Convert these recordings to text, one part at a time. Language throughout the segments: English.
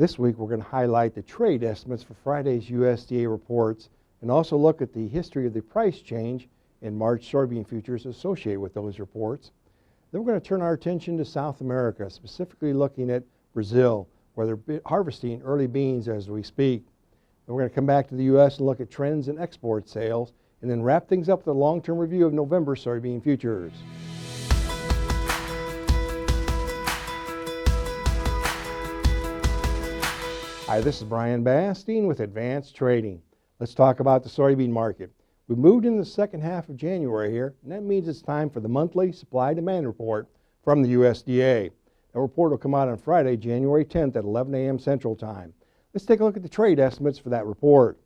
This week we're going to highlight the trade estimates for Friday's USDA reports and also look at the history of the price change in March soybean futures associated with those reports. Then we're going to turn our attention to South America, specifically looking at Brazil, where they're harvesting early beans as we speak. Then we're going to come back to the U.S. and look at trends in export sales, and then wrap things up with a long-term review of November soybean futures. Hi, this is Brian Basting with Advanced Trading. Let's talk about the soybean market. We moved into the second half of January here, and that means it's time for the monthly supply-demand report from the USDA. The report will come out on Friday, January 10th at 11 a.m. Central Time. Let's take a look at the trade estimates for that report.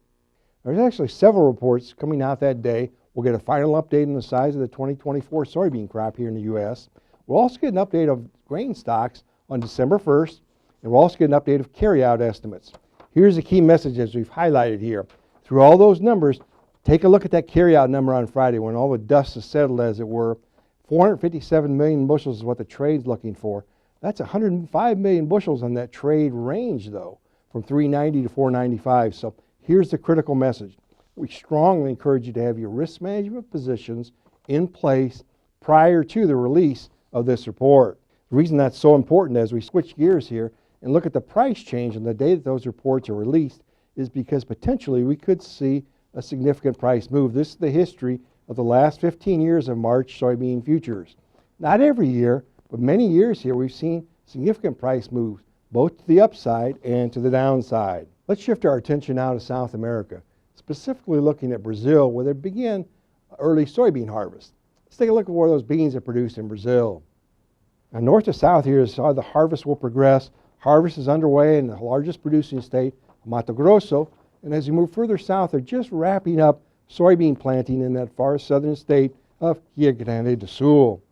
There's actually several reports coming out that day. We'll get a final update on the size of the 2024 soybean crop here in the U.S. We'll also get an update of grain stocks on December 1st, and we'll also get an update of carryout estimates. Here's the key message as we've highlighted here. Through all those numbers, take a look at that carryout number on Friday when all the dust is settled, as it were. 457 million bushels is what the trade's looking for. That's 105 million bushels on that trade range, though, from 390 to 495. So here's the critical message. We strongly encourage you to have your risk management positions in place prior to the release of this report. The reason that's so important as we switch gears here and look at the price change on the day that those reports are released is because potentially we could see a significant price move. This is the history of the last 15 years of March soybean futures. Not every year, but many years here we've seen significant price moves, both to the upside and to the downside. Let's shift our attention now to South America, specifically looking at Brazil, where they began early soybean harvest. Let's take a look at where those beans are produced in Brazil. Now, north to south here is how the harvest will progress. Harvest is underway in the largest producing state, Mato Grosso, and as you move further south, they're just wrapping up soybean planting in that far southern state of Rio Grande do Sul.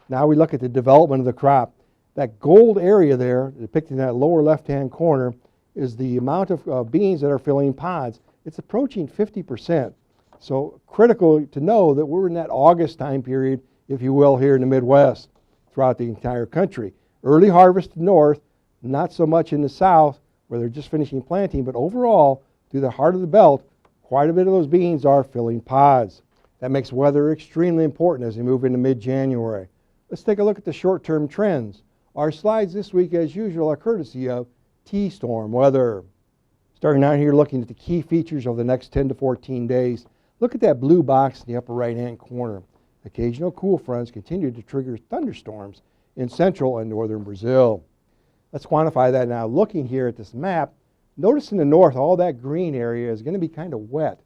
Now we look at the development of the crop. That gold area there, depicted in that lower left-hand corner, is the amount of beans that are filling pods. It's approaching 50%. So critical to know that we're in that August time period, if you will, here in the Midwest, throughout the entire country. Early harvest north, not so much in the south, where they're just finishing planting, but overall, through the heart of the belt, quite a bit of those beans are filling pods. That makes weather extremely important as we move into mid-January. Let's take a look at the short-term trends. Our slides this week, as usual, are courtesy of T-Storm Weather. Starting out here looking at the key features over the next 10 to 14 days, look at that blue box in the upper right-hand corner. Occasional cool fronts continue to trigger thunderstorms in central and northern Brazil. Let's quantify that now. Looking here at this map, notice in the north, all that green area is going to be kind of wet.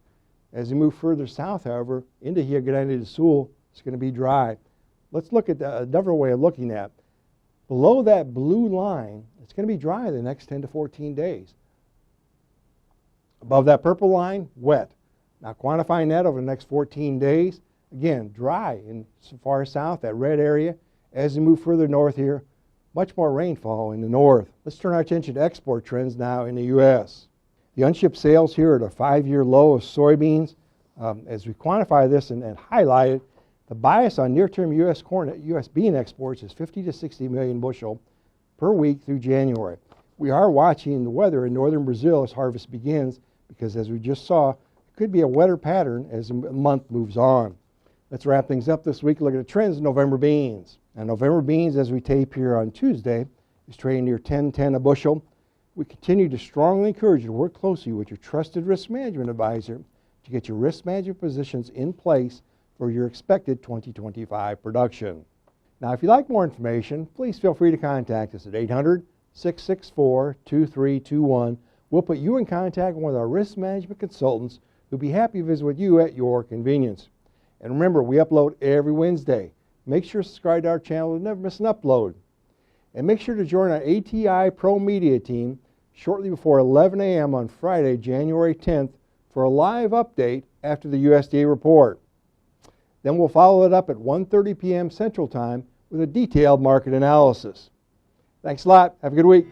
As you move further south, however, into Rio Grande do Sul, it's going to be dry. Let's look at another way of looking at it. Below that blue line, it's going to be dry the next 10 to 14 days. Above that purple line, wet. Now quantifying that over the next 14 days, again, dry in so far south, that red area. As you move further north here, much more rainfall in the north. Let's turn our attention to export trends now in the U.S. The unshipped sales here at a 5-year low of soybeans. As we quantify this and highlight it, the bias on near-term U.S. bean exports is 50 to 60 million bushel per week through January. We are watching the weather in northern Brazil as harvest begins because, as we just saw, it could be a wetter pattern as the month moves on. Let's wrap things up this week. Look at the trends in November beans. Now, November beans, as we tape here on Tuesday, is trading near 10.10 a bushel. We continue to strongly encourage you to work closely with your trusted risk management advisor to get your risk management positions in place for your expected 2025 production. Now, if you'd like more information, please feel free to contact us at 800-664-2321. We'll put you in contact with our risk management consultants who'll be happy to visit with you at your convenience. And remember, we upload every Wednesday. Make sure to subscribe to our channel to never miss an upload. And make sure to join our ATI Pro Media team shortly before 11 a.m. on Friday, January 10th, for a live update after the USDA report. Then we'll follow it up at 1:30 p.m. Central Time with a detailed market analysis. Thanks a lot. Have a good week.